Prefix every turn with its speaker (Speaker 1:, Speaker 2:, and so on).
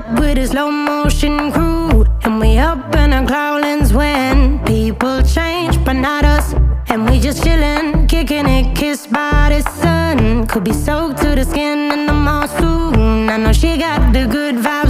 Speaker 1: up with a slow motion crew, and we up in our growlings when people change, but not us. And we just chillin', kicking it, kissed by the sun. Could be soaked to the skin in the mall soon. I know she got the good vibe.